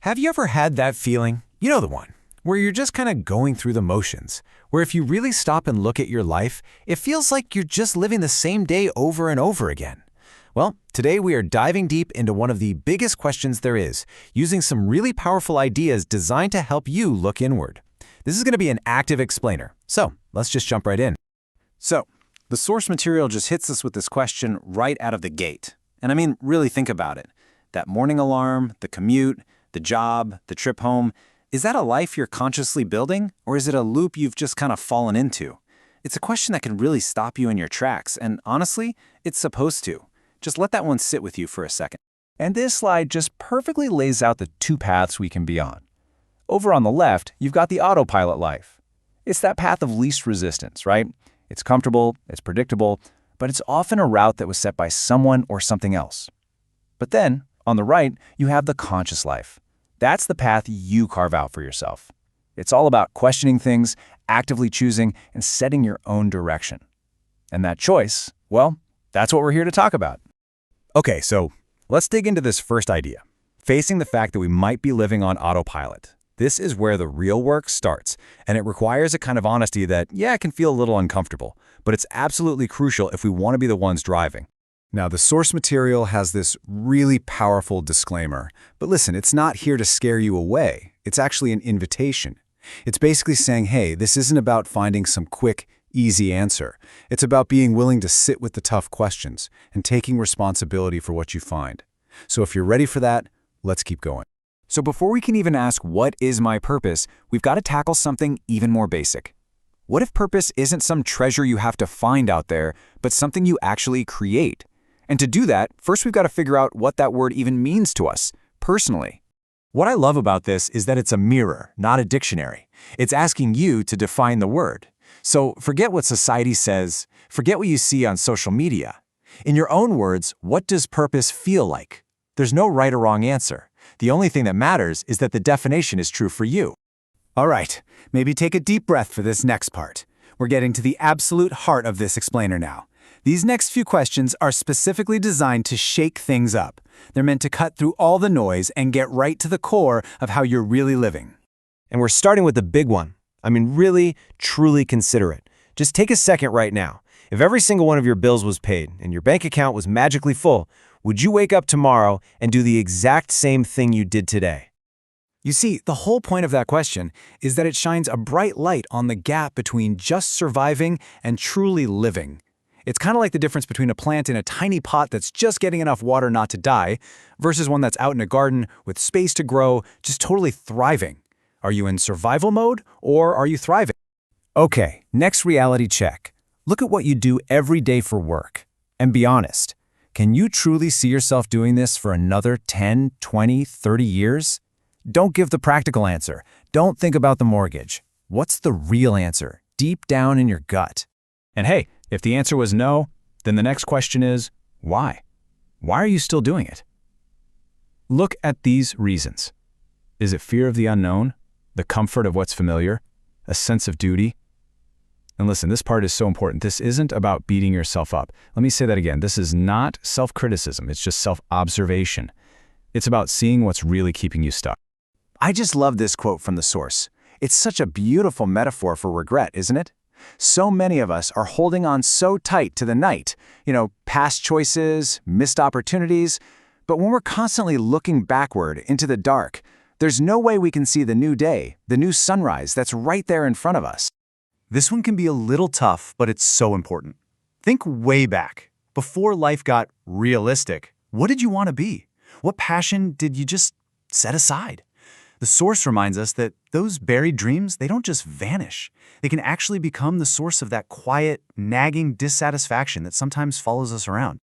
Have you ever had that feeling? You know the one, where you're just kind of going through the motions, where if you really stop and look at your life, it feels like you're just living the same day over and over again. Well, today we are diving deep into one of the biggest questions there is, using some really powerful ideas designed to help you look inward. This is going to be an active explainer, so let's just jump right in. So, the source material just hits us with this question right out of the gate. And I mean, really think about it. That morning alarm, the commute, the job, the trip home, is that a life you're consciously building, or is it a loop you've just kind of fallen into? It's a question that can really stop you in your tracks, and honestly, it's supposed to. Just let that one sit with you for a second. And this slide just perfectly lays out the two paths we can be on. Over on the left, you've got the autopilot life. It's that path of least resistance, right? It's comfortable, it's predictable, but it's often a route that was set by someone or something else. But then, on the right, you have the conscious life. That's the path you carve out for yourself. It's all about questioning things, actively choosing, and setting your own direction. And that choice, well, that's what we're here to talk about. Okay, so let's dig into this first idea, facing the fact that we might be living on autopilot. This is where the real work starts, and it requires a kind of honesty that, yeah, it can feel a little uncomfortable, but it's absolutely crucial if we want to be the ones driving. Now, the source material has this really powerful disclaimer, but listen, it's not here to scare you away. It's actually an invitation. It's basically saying, hey, this isn't about finding some quick, easy answer. It's about being willing to sit with the tough questions and taking responsibility for what you find. So if you're ready for that, let's keep going. So before we can even ask what is my purpose, we've got to tackle something even more basic. What if purpose isn't some treasure you have to find out there, but something you actually create? And to do that, first we've got to figure out what that word even means to us, personally. What I love about this is that it's a mirror, not a dictionary. It's asking you to define the word. So forget what society says, forget what you see on social media. In your own words, what does purpose feel like? There's no right or wrong answer. The only thing that matters is that the definition is true for you. All right, maybe take a deep breath for this next part. We're getting to the absolute heart of this explainer now. These next few questions are specifically designed to shake things up. They're meant to cut through all the noise and get right to the core of how you're really living. And we're starting with the big one. I mean, really, truly consider it. Just take a second right now. If every single one of your bills was paid and your bank account was magically full, would you wake up tomorrow and do the exact same thing you did today? You see, the whole point of that question is that it shines a bright light on the gap between just surviving and truly living. It's kind of like the difference between a plant in a tiny pot that's just getting enough water not to die versus one that's out in a garden with space to grow, just totally thriving. Are you in survival mode or are you thriving? Okay, next reality check. Look at what you do every day for work. And be honest, can you truly see yourself doing this for another 10, 20, 30 years? Don't give the practical answer. Don't think about the mortgage. What's the real answer, deep down in your gut? And hey, if the answer was no, then the next question is, why? Why are you still doing it? Look at these reasons. Is it fear of the unknown? The comfort of what's familiar? A sense of duty? And listen, this part is so important. This isn't about beating yourself up. Let me say that again. This is not self-criticism. It's just self-observation. It's about seeing what's really keeping you stuck. I just love this quote from the source. It's such a beautiful metaphor for regret, isn't it? So many of us are holding on so tight to the night, past choices, missed opportunities. But when we're constantly looking backward into the dark, there's no way we can see the new day, the new sunrise that's right there in front of us. This one can be a little tough, but it's so important. Think way back, before life got realistic. What did you want to be? What passion did you just set aside? The source reminds us that those buried dreams, they don't just vanish. They can actually become the source of that quiet, nagging dissatisfaction that sometimes follows us around.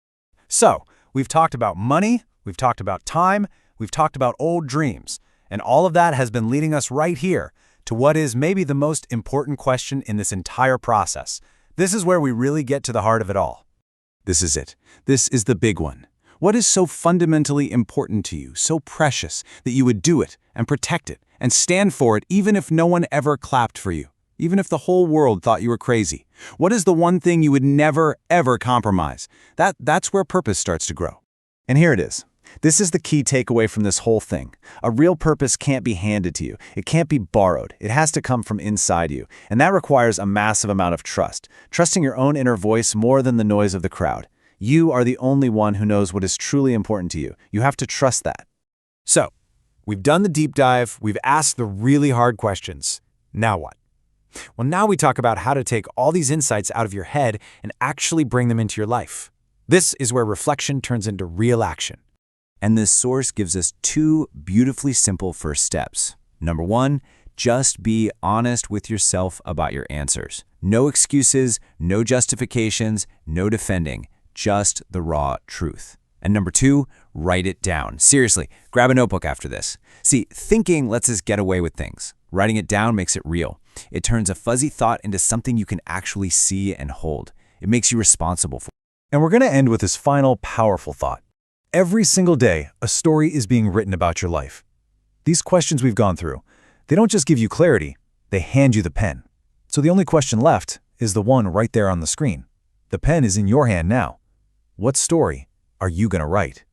So, we've talked about money, we've talked about time, we've talked about old dreams, and all of that has been leading us right here to what is maybe the most important question in this entire process. This is where we really get to the heart of it all. This is it. This is the big one. What is so fundamentally important to you, so precious, that you would do it and protect it and stand for it even if no one ever clapped for you, even if the whole world thought you were crazy? What is the one thing you would never, ever compromise? That's where purpose starts to grow. And here it is. This is the key takeaway from this whole thing. A real purpose can't be handed to you. It can't be borrowed. It has to come from inside you. And that requires a massive amount of trust. Trusting your own inner voice more than the noise of the crowd. You are the only one who knows what is truly important to you. You have to trust that. So, we've done the deep dive, we've asked the really hard questions. Now what? Well, now we talk about how to take all these insights out of your head and actually bring them into your life. This is where reflection turns into real action. And this source gives us 2 beautifully simple first steps. Number 1, just be honest with yourself about your answers. No excuses, no justifications, no defending, just the raw truth. And number 2, write it down. Seriously, grab a notebook after this. See, thinking lets us get away with things. Writing it down makes it real. It turns a fuzzy thought into something you can actually see and hold. It makes you responsible for it. And we're going to end with this final powerful thought. Every single day, a story is being written about your life. These questions we've gone through, they don't just give you clarity, they hand you the pen. So the only question left is the one right there on the screen. The pen is in your hand now. What story are you going to write?